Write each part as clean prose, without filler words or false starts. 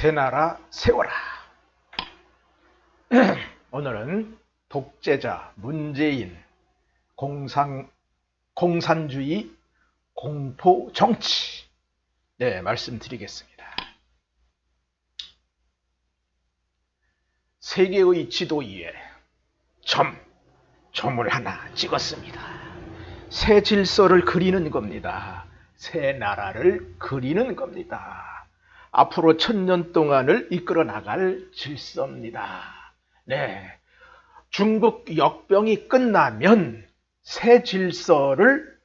새 나라 세워라. 오늘은 독재자 문재인, 공산주의, 공포 정치 말씀드리겠습니다. 세계의 지도 위에 점을 하나 찍었습니다. 새 질서를 그리는 겁니다. 새 나라를 그리는 겁니다. 앞으로 1000년 동안을 이끌어 나갈 질서입니다. 중국 역병이 끝나면 새 질서를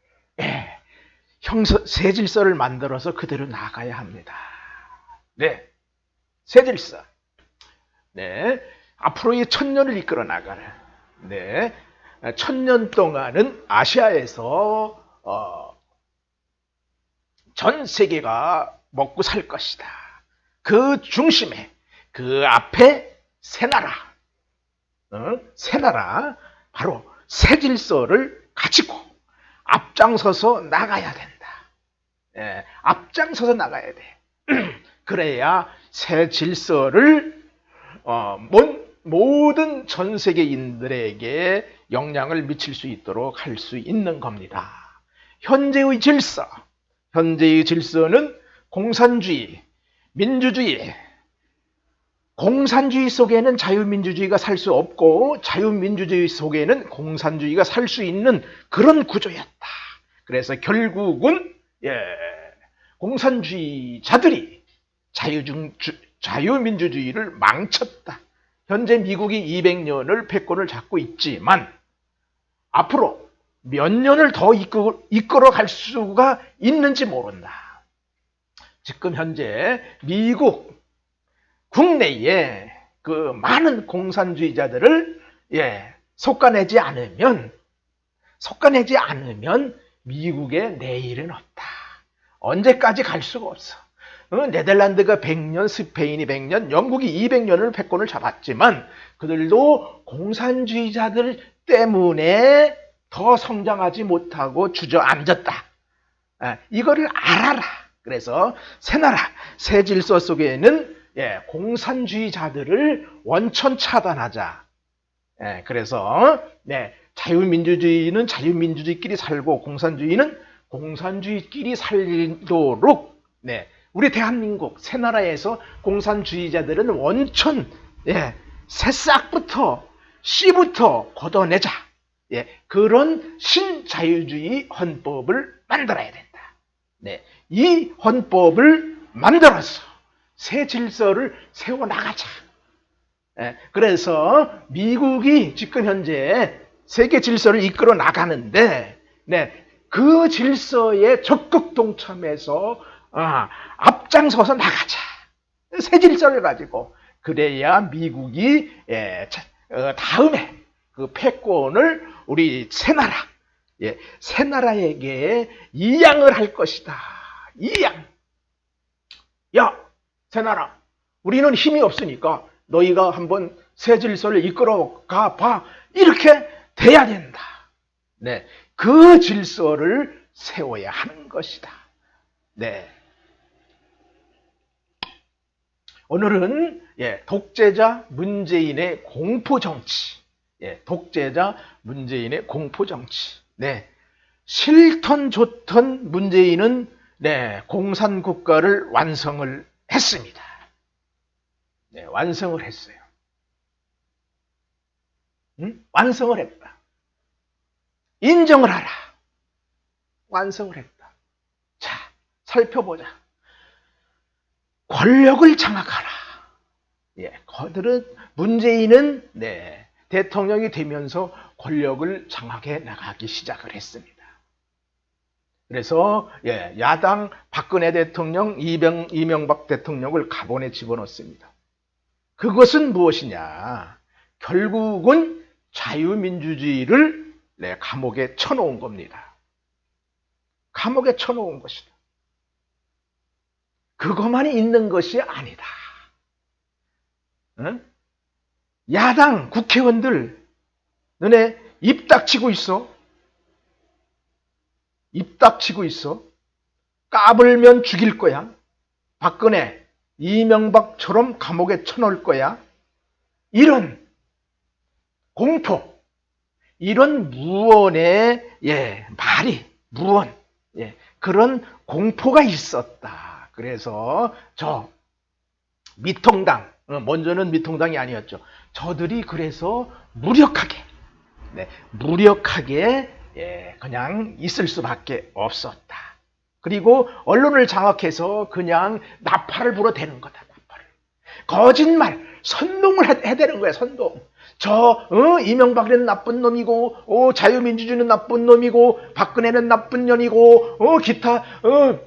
만들어서 그대로 나가야 합니다. 새 질서. 앞으로의 1000년을 이끌어 나가는. 1000년 동안은 아시아에서 전 세계가 먹고 살 것이다. 그 중심에, 그 앞에 새 나라. 새 나라, 바로 새 질서를 가지고 앞장서서 나가야 된다. 앞장서서 나가야 돼. 그래야 새 질서를 모든 전 세계인들에게 영향을 미칠 수 있도록 할 수 있는 겁니다. 현재의 질서는 공산주의, 민주주의. 공산주의 속에는 자유민주주의가 살 수 없고 자유민주주의 속에는 공산주의가 살 수 있는 그런 구조였다. 그래서 결국은 공산주의자들이 자유민주주의를 망쳤다. 현재 미국이 200년을 패권을 잡고 있지만 앞으로 몇 년을 더 이끌어 갈 수가 있는지 모른다. 지금 현재 미국 국내에 그 많은 공산주의자들을 솟아내지 않으면 미국의 내일은 없다. 언제까지 갈 수가 없어. 네덜란드가 100년, 스페인이 100년, 영국이 200년을 패권을 잡았지만 그들도 공산주의자들 때문에 더 성장하지 못하고 주저앉았다. 이거를 알아라. 그래서 새 나라, 새 질서 속에는 공산주의자들을 원천 차단하자. 그래서 자유민주주의는 자유민주주의끼리 살고 공산주의는 공산주의끼리 살도록 우리 대한민국 새 나라에서 공산주의자들은 원천 새싹부터 씨부터 걷어내자. 그런 신자유주의 헌법을 만들어야 된다. 이 헌법을 만들어서 새 질서를 세워나가자. 그래서 미국이 지금 현재 세계 질서를 이끌어 나가는데 그 질서에 적극 동참해서 앞장서서 나가자. 새 질서를 가지고. 그래야 미국이 다음에 그 패권을 우리 새 나라에게 이양을 할 것이다. 이양. 야, 새 나라, 우리는 힘이 없으니까 너희가 한번 새 질서를 이끌어 가봐. 이렇게 돼야 된다. 그 질서를 세워야 하는 것이다. 오늘은 독재자 문재인의 공포정치. 독재자 문재인의 공포정치. 싫던 좋던 문재인은 공산국가를 완성을 했습니다. 완성을 했어요. 완성을 했다. 인정을 하라. 완성을 했다. 자, 살펴보자. 권력을 장악하라. 문재인은 대통령이 되면서 권력을 장악해 나가기 시작을 했습니다. 그래서 야당 박근혜 대통령, 이명박 대통령을 가본에 집어넣습니다. 그것은 무엇이냐? 결국은 자유민주주의를 감옥에 쳐놓은 겁니다. 감옥에 쳐놓은 것이다. 그것만이 있는 것이 아니다. 야당 국회의원들 너네 입 닥치고 있어. 입 닥치고 있어. 까불면 죽일 거야. 박근혜 이명박처럼 감옥에 쳐넣을 거야. 이런 공포, 이런 무언의 말이 무언, 그런 공포가 있었다. 그래서 저 미통당, 먼저는 미통당이 아니었죠. 저들이 그래서 무력하게 그냥 있을 수밖에 없었다. 그리고 언론을 장악해서 그냥 나팔을 불어대는 거다. 나팔을. 거짓말, 선동을 해대는 거야. 선동. 이명박은 나쁜 놈이고, 자유민주주의는 나쁜 놈이고, 박근혜는 나쁜 년이고, 기타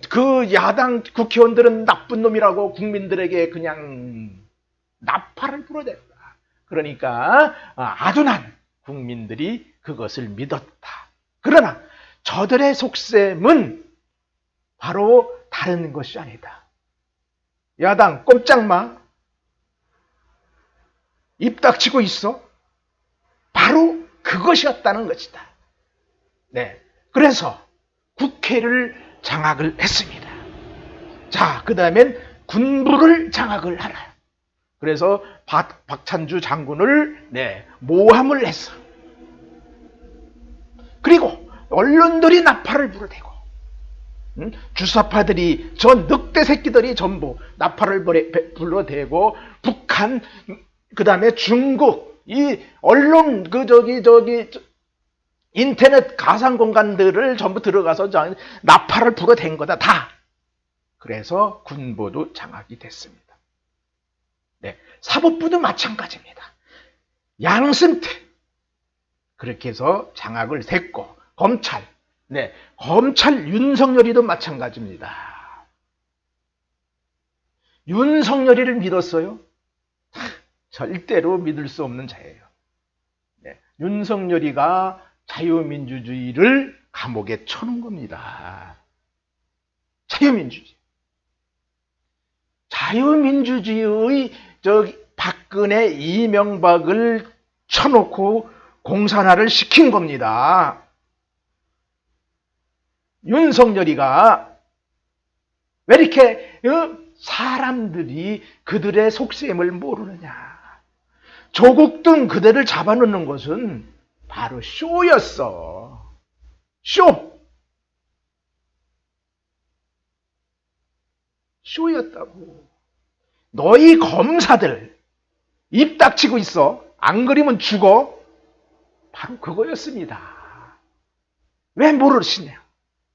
그 야당 국회의원들은 나쁜 놈이라고 국민들에게 그냥 나팔을 불어댄다. 그러니까 아둔한 국민들이 그것을 믿었다. 그러나 저들의 속셈은 바로 다른 것이 아니다. 야당 꼼짝마, 입 닥치고 있어. 바로 그것이었다는 것이다. 그래서 국회를 장악을 했습니다. 자, 그 다음엔 군부를 장악을 하라. 그래서 박찬주 장군을 모함을 했어. 그리고 언론들이 나팔을 불어대고, 주사파들이, 저 늑대 새끼들이 전부 나팔을 불러대고, 북한, 그 다음에 중국, 이 언론, 인터넷 가상 공간들을 전부 들어가서 나팔을 불어댄 거다, 다. 그래서 군부도 장악이 됐습니다. 사법부도 마찬가지입니다. 양승태. 그렇게 해서 장악을 했고, 검찰. 검찰 윤석열이도 마찬가지입니다. 윤석열이를 믿었어요? 절대로 믿을 수 없는 자예요. 윤석열이가 자유민주주의를 감옥에 쳐놓은 겁니다. 자유민주주의. 자유민주주의의 박근혜, 이명박을 쳐놓고 공산화를 시킨 겁니다. 윤석열이가 왜 이렇게 사람들이 그들의 속셈을 모르느냐. 조국 등 그들을 잡아놓는 것은 바로 쇼였어. 쇼였다고. 너희 검사들 입 닥치고 있어. 안 그러면 죽어. 바로 그거였습니다. 왜 모르시냐.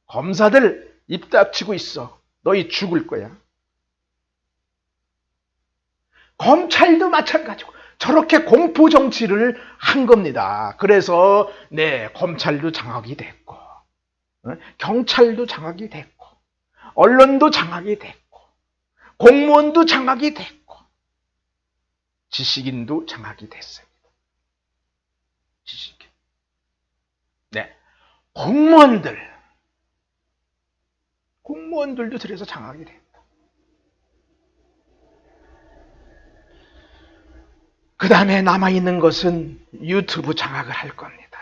검사들 입 닥치고 있어. 너희 죽을 거야. 검찰도 마찬가지고 저렇게 공포 정치를 한 겁니다. 그래서 검찰도 장악이 됐고, 경찰도 장악이 됐고, 언론도 장악이 됐고, 공무원도 장악이 됐고, 지식인도 장악이 됐습니다. 지식인. 공무원들도 그래서 장악이 됐다. 그 다음에 남아있는 것은 유튜브 장악을 할 겁니다.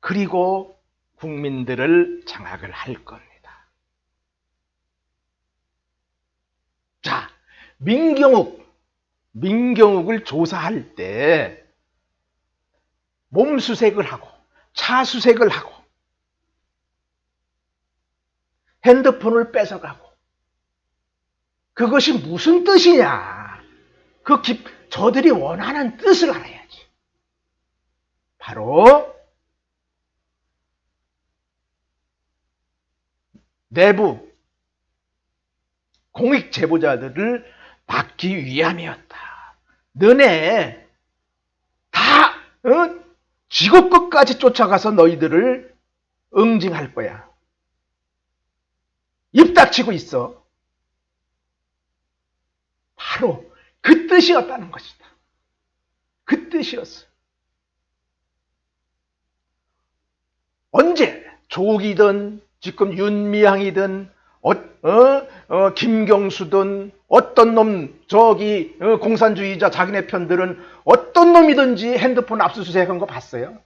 그리고 국민들을 장악을 할 겁니다. 자, 민경욱을 조사할 때 몸수색을 하고 차수색을 하고 핸드폰을 뺏어가고, 그것이 무슨 뜻이냐. 저들이 원하는 뜻을 알아야지. 바로 내부 공익 제보자들을 막기 위함이었다. 너네 다 지구 끝까지 쫓아가서 너희들을 응징할 거야. 입 닥치고 있어. 바로 그 뜻이었다는 것이다. 그 뜻이었어. 언제 조국이든 지금 윤미향이든 김경수든 어떤 놈 공산주의자 자기네 편들은 어떤 놈이든지 핸드폰 압수수색한 거 봤어요?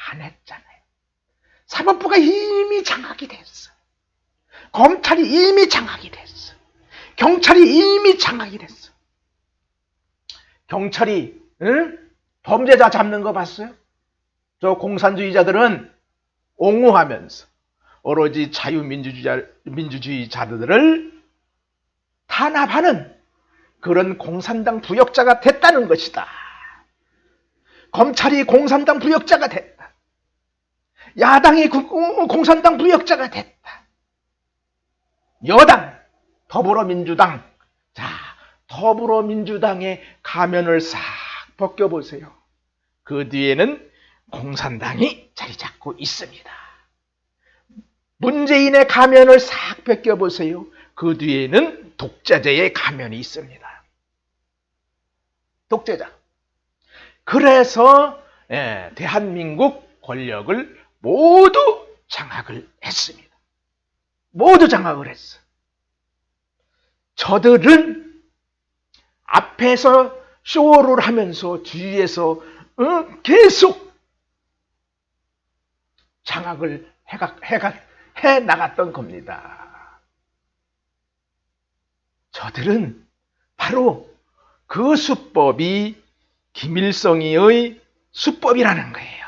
안 했잖아요. 사법부가 이미 장악이 됐어. 검찰이 이미 장악이 됐어. 경찰이 이미 장악이 됐어. 경찰이 범죄자 잡는 거 봤어요? 저 공산주의자들은 옹호하면서 오로지 자유민주주의자들을 탄압하는 그런 공산당 부역자가 됐다는 것이다. 검찰이 공산당 부역자가 됐다. 야당이 공산당 부역자가 됐다. 여당 더불어민주당, 자, 더불어민주당의 가면을 싹 벗겨보세요. 그 뒤에는 공산당이 자리 잡고 있습니다. 문재인의 가면을 싹 벗겨보세요. 그 뒤에는 독재자의 가면이 있습니다. 독재자. 그래서 대한민국 권력을 모두 장악을 했습니다. 모두 장악을 했어. 저들은 앞에서 쇼를 하면서 뒤에서 계속 장악을 해 나갔던 겁니다. 저들은 바로 그 수법이 김일성이의 수법이라는 거예요.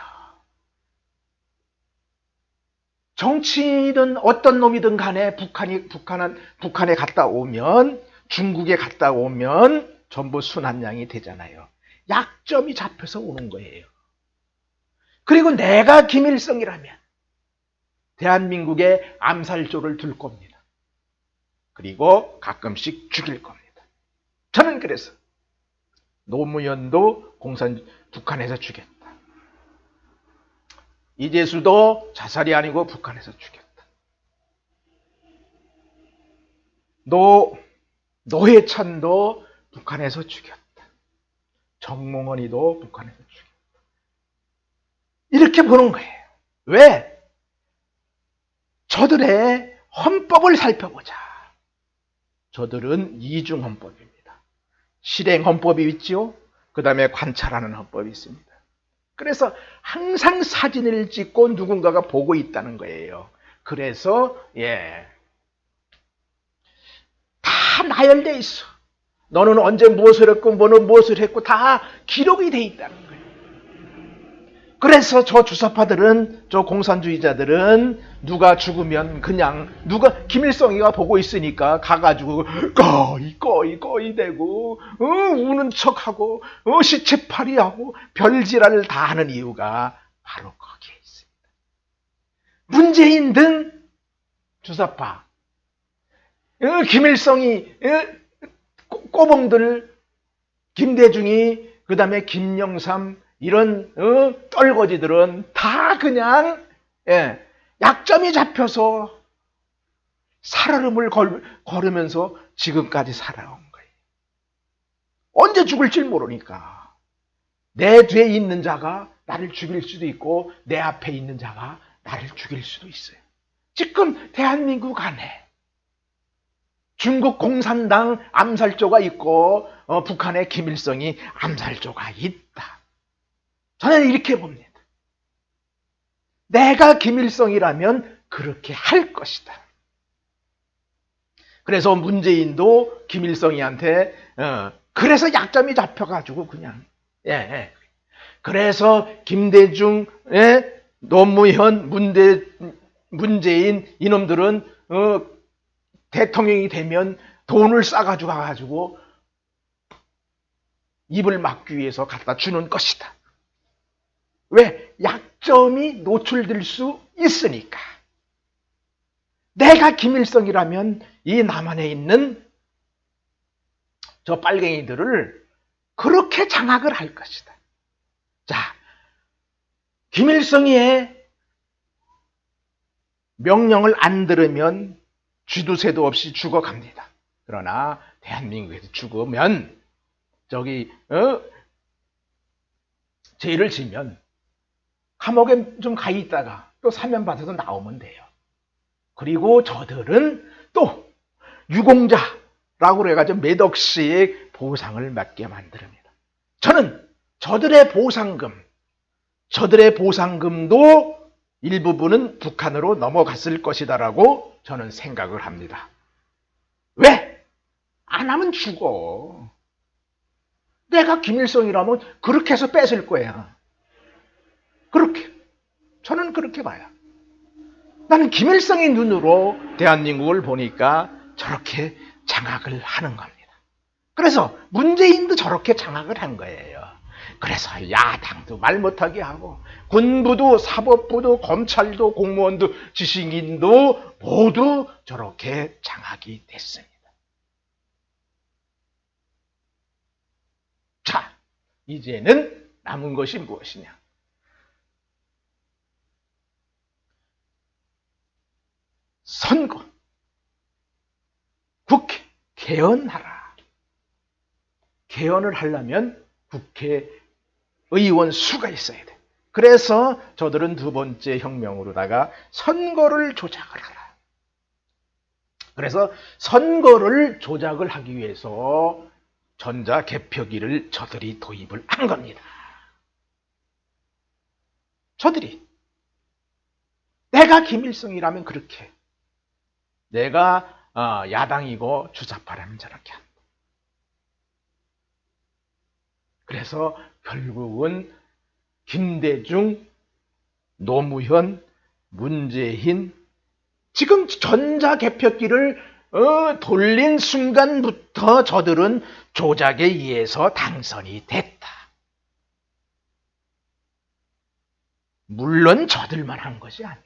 정치는 어떤 놈이든 간에 북한에 갔다 오면, 중국에 갔다 오면 전부 순한양이 되잖아요. 약점이 잡혀서 오는 거예요. 그리고 내가 김일성이라면 대한민국에 암살조를 둘 겁니다. 그리고 가끔씩 죽일 겁니다. 저는 그래서 노무현도 북한에서 죽였다. 이재수도 자살이 아니고 북한에서 죽였다. 노회찬도 북한에서 죽였다. 정몽원이도 북한에서 죽였다. 이렇게 보는 거예요. 왜? 저들의 헌법을 살펴보자. 저들은 이중헌법입니다. 실행헌법이 있죠. 그 다음에 관찰하는 헌법이 있습니다. 그래서 항상 사진을 찍고 누군가가 보고 있다는 거예요. 그래서 다 나열돼 있어. 너는 언제 무엇을 했고 너는 무엇을 했고 다 기록이 돼 있다는 거예요. 그래서 저 주사파들은, 저 공산주의자들은 누가 죽으면 그냥 김일성이가 보고 있으니까 가가지고 꺼이 대고 우는 척하고 시체팔이하고 별지랄을 다 하는 이유가 바로 거기에 있습니다. 문재인 등 주사파, 김일성이, 꼬봉들, 김대중이, 그 다음에 김영삼, 이런 떨거지들은 다 그냥 약점이 잡혀서 살얼음을 걸으면서 지금까지 살아온 거예요. 언제 죽을지 모르니까 내 뒤에 있는 자가 나를 죽일 수도 있고 내 앞에 있는 자가 나를 죽일 수도 있어요. 지금 대한민국 안에 중국 공산당 암살조가 있고 북한의 김일성이 암살조가 있다. 저는 이렇게 봅니다. 내가 김일성이라면 그렇게 할 것이다. 그래서 문재인도 김일성이한테 그래서 약점이 잡혀가지고 그냥 그래서 김대중, 노무현, 문재인 이놈들은 대통령이 되면 돈을 싸가지고 가가지고 입을 막기 위해서 갖다 주는 것이다. 왜? 약점이 노출될 수 있으니까. 내가 김일성이라면 이 남한에 있는 저 빨갱이들을 그렇게 장악을 할 것이다. 자, 김일성의 명령을 안 들으면 쥐도 새도 없이 죽어갑니다. 그러나 대한민국에서 죽으면 죄를 지면 감옥에 좀 가 있다가 또 사면받아서 나오면 돼요. 그리고 저들은 또 유공자라고 해가지고 몇 억씩 보상을 받게 만듭니다. 저는 저들의 보상금도 일부분은 북한으로 넘어갔을 것이다라고 저는 생각을 합니다. 왜? 안 하면 죽어. 내가 김일성이라면 그렇게 해서 뺏을 거야. 그렇게. 저는 그렇게 봐요. 나는 김일성의 눈으로 대한민국을 보니까 저렇게 장악을 하는 겁니다. 그래서 문재인도 저렇게 장악을 한 거예요. 그래서 야당도 말 못하게 하고 군부도 사법부도 검찰도 공무원도 지식인도 모두 저렇게 장악이 됐습니다. 자, 이제는 남은 것이 무엇이냐? 선거, 국회 개헌하라. 개헌을 하려면 국회의원 수가 있어야 돼. 그래서 저들은 두 번째 혁명으로다가 선거를 조작을 하라. 그래서 선거를 조작을 하기 위해서 전자개표기를 저들이 도입을 한 겁니다. 저들이. 내가 김일성이라면 그렇게, 내가 야당이고 주사파라면 저렇게 한다. 그래서 결국은 김대중, 노무현, 문재인, 지금 전자개표기를 돌린 순간부터 저들은 조작에 의해서 당선이 됐다. 물론 저들만 한 것이 아니야.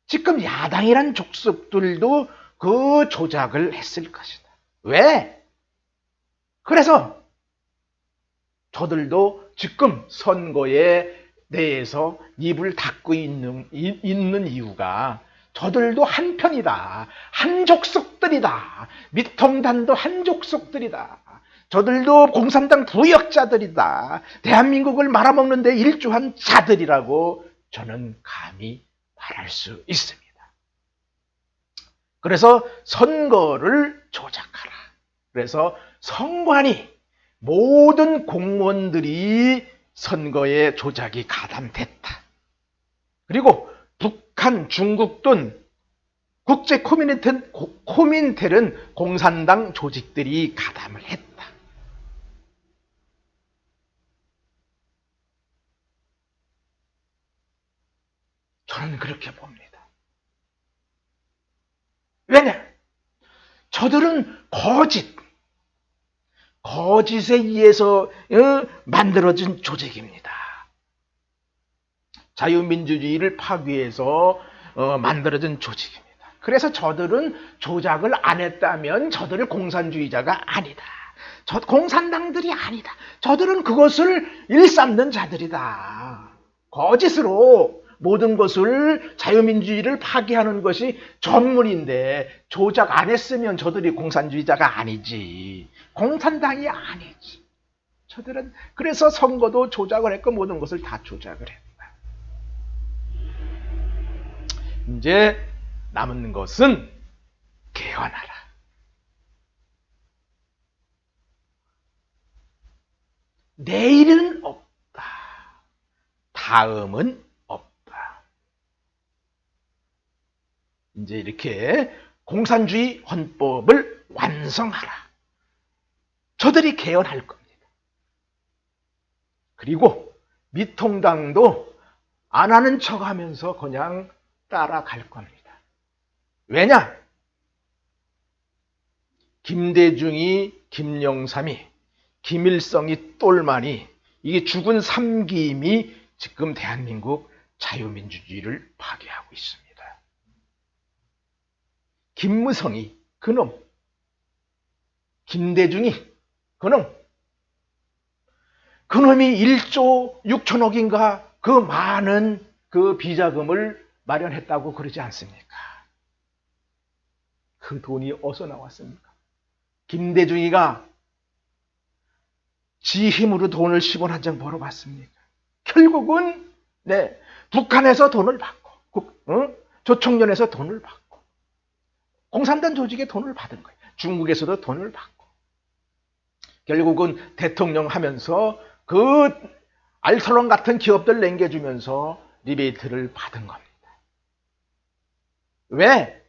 지금 야당이란 족속들도 그 조작을 했을 것이다. 왜? 그래서 저들도 지금 선거에 대해서 입을 닫고 있는 이유가 저들도 한편이다. 한족속들이다. 미통단도 한족속들이다. 저들도 공산당 부역자들이다. 대한민국을 말아먹는 데 일조한 자들이라고 저는 감히 말할 수 있습니다. 그래서 선거를 조작하라. 그래서 선관위 모든 공무원들이 선거에 조작이 가담됐다. 그리고 북한, 중국 등 국제 코민텔은 공산당 조직들이 가담을 했다. 저는 그렇게 봅니다. 왜냐? 저들은 거짓에 의해서 만들어진 조직입니다. 자유민주주의를 파괴해서 만들어진 조직입니다. 그래서 저들은 조작을 안 했다면 저들은 공산주의자가 아니다. 공산당들이 아니다. 저들은 그것을 일삼는 자들이다. 거짓으로 모든 것을 자유민주주의를 파괴하는 것이 전문인데 조작 안 했으면 저들이 공산주의자가 아니지. 공산당이 아니지. 저들은 그래서 선거도 조작을 했고 모든 것을 다 조작을 했다. 이제 남은 것은 개헌하라. 내일은 없다. 다음은 없다. 이제 이렇게 공산주의 헌법을 완성하라. 저들이 개헌할 겁니다. 그리고 미통당도 안 하는 척하면서 그냥 따라갈 겁니다. 왜냐? 김대중이, 김영삼이, 김일성이, 똘만이, 이게 죽은 삼김이 지금 대한민국 자유민주주의를 파괴하고 있습니다. 김무성이 그놈, 김대중이 그놈이 1조 6천억인가 그 많은 그 비자금을 마련했다고 그러지 않습니까? 그 돈이 어디서 나왔습니까? 김대중이가 지 힘으로 돈을 10원 한 장 벌어봤습니까? 결국은 북한에서 돈을 받고 조총련에서 돈을 받고 공산당 조직에 돈을 받은 거예요. 중국에서도 돈을 받고 결국은 대통령 하면서 그 알토론 같은 기업들 남겨주면서 리베이트를 받은 겁니다. 왜?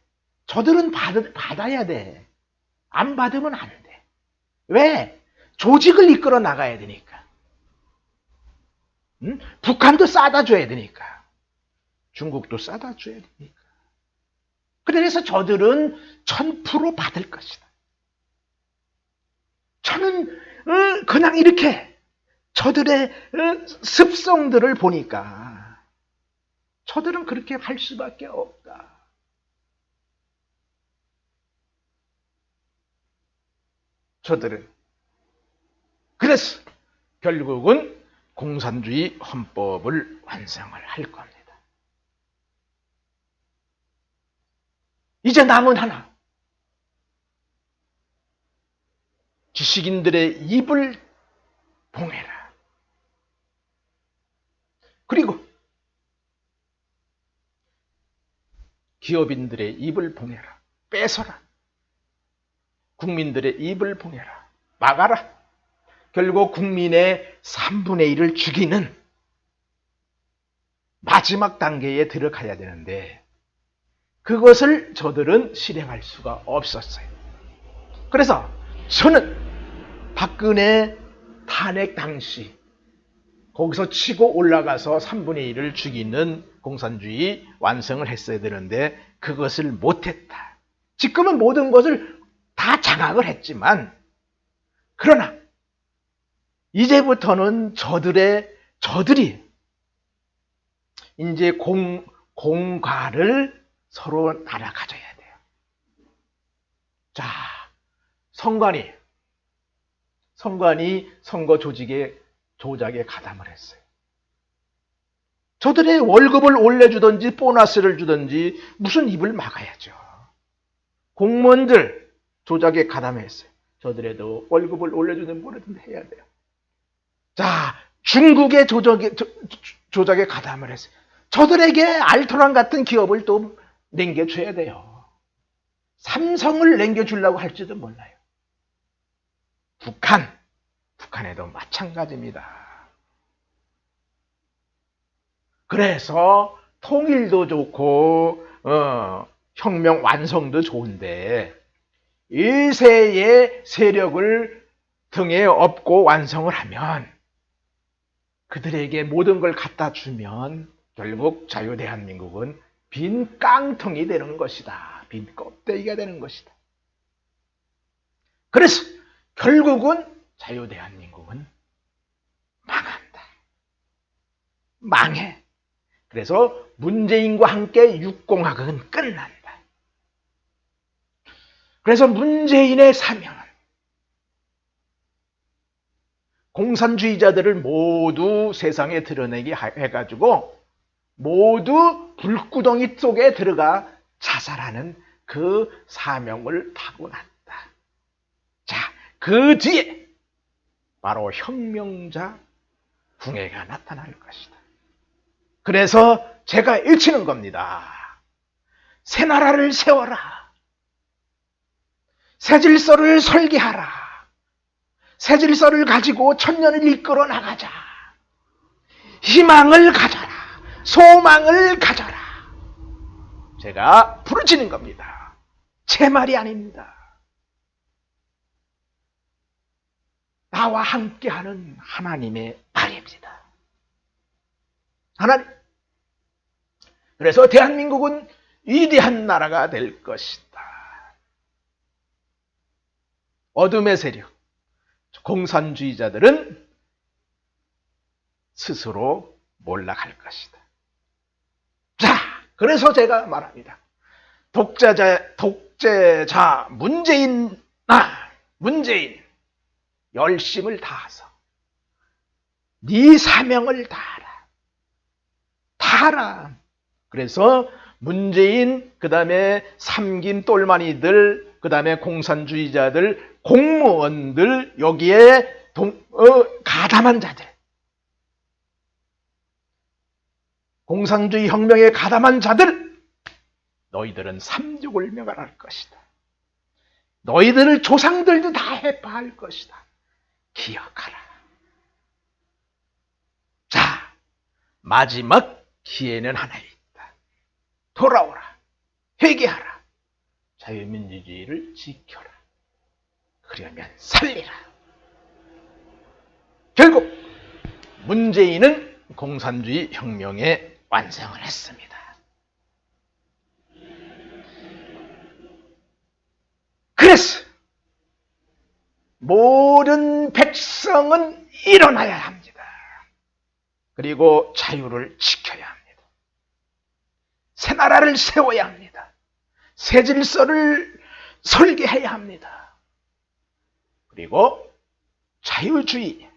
저들은 받아야 돼. 안 받으면 안 돼. 왜? 조직을 이끌어 나가야 되니까. 응? 북한도 싸다 줘야 되니까. 중국도 싸다 줘야 되니까. 그래서 저들은 1000% 받을 것이다. 저는 그냥 이렇게 저들의 습성들을 보니까 저들은 그렇게 할 수밖에 없다. 저들은. 그래서 결국은 공산주의 헌법을 완성을 할 겁니다. 이제 남은 하나. 지식인들의 입을 봉해라. 그리고 기업인들의 입을 봉해라. 뺏어라. 국민들의 입을 봉해라. 막아라. 결국 국민의 3분의 1을 죽이는 마지막 단계에 들어가야 되는데 그것을 저들은 실행할 수가 없었어요. 그래서 저는 박근혜 탄핵 당시 거기서 치고 올라가서 3분의 1을 죽이는 공산주의 완성을 했어야 되는데 그것을 못했다. 지금은 모든 것을 다 장악을 했지만 그러나 이제부터는 저들이 이제 공과를 서로 나눠 가져야 돼요. 자, 선관위 선거 조작에 가담을 했어요. 저들의 월급을 올려주든지 보너스를 주든지 무슨 입을 막아야죠. 공무원들 조작에 가담했어요. 저들에도 월급을 올려주든 뭐라든 해야 돼요. 자, 중국의 조작에 가담을 했어요. 저들에게 알토란 같은 기업을 또 남겨줘야 돼요. 삼성을 남겨주려고 할지도 몰라요. 북한에도 마찬가지입니다. 그래서 통일도 좋고 혁명 완성도 좋은데 일세의 세력을 등에 업고 완성을 하면 그들에게 모든 걸 갖다 주면 결국 자유대한민국은 빈 깡통이 되는 것이다. 빈 껍데기가 되는 것이다. 그래서 결국은 자유대한민국은 망한다. 망해. 그래서 문재인과 함께 육공화국은 끝난다. 그래서 문재인의 사명은 공산주의자들을 모두 세상에 드러내게 해가지고 모두 불구덩이 속에 들어가 자살하는 그 사명을 타고났다. 자, 그 뒤에 바로 혁명자 붕해가 나타날 것이다. 그래서 제가 외치는 겁니다. 새 나라를 세워라. 새 질서를 설계하라. 새 질서를 가지고 천년을 이끌어 나가자. 희망을 가져라. 소망을 가져라. 제가 부르짖는 겁니다. 제 말이 아닙니다. 나와 함께하는 하나님의 말입니다. 하나님. 그래서 대한민국은 위대한 나라가 될 것이다. 어둠의 세력, 공산주의자들은 스스로 몰락할 것이다. 자, 그래서 제가 말합니다. 독재자 문재인 열심을 다해서 네 사명을 다하라. 그래서 문재인, 그 다음에 삼김 똘마니들, 그 다음에 공산주의자들, 공무원들, 여기에 가담한 자들, 공산주의 혁명에 가담한 자들, 너희들은 삼족을 멸할 것이다. 너희들을 조상들도 다 해파할 것이다. 기억하라. 자, 마지막 기회는 하나 있다. 돌아오라. 회개하라. 자유민주주의를 지켜라. 그러면 살리라. 결국 문재인은 공산주의 혁명의 완성을 했습니다. 그래서 모든 백성은 일어나야 합니다. 그리고 자유를 지켜야 합니다. 새 나라를 세워야 합니다. 새 질서를 설계해야 합니다. 그리고 자유주의,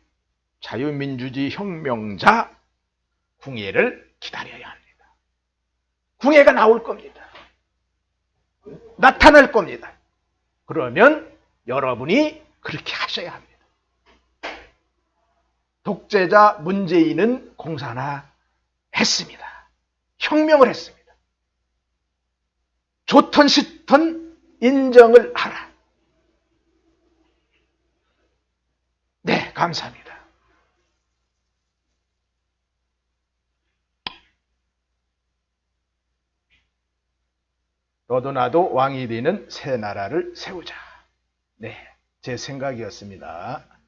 자유민주주의 혁명자 궁예를 기다려야 합니다. 궁예가 나올 겁니다. 나타날 겁니다. 그러면 여러분이 그렇게 하셔야 합니다. 독재자 문재인은 공산화했습니다. 혁명을 했습니다. 좋든 싫든 인정을 하라. 네, 감사합니다. 너도 나도 왕이 되는 새 나라를 세우자. 네, 제 생각이었습니다.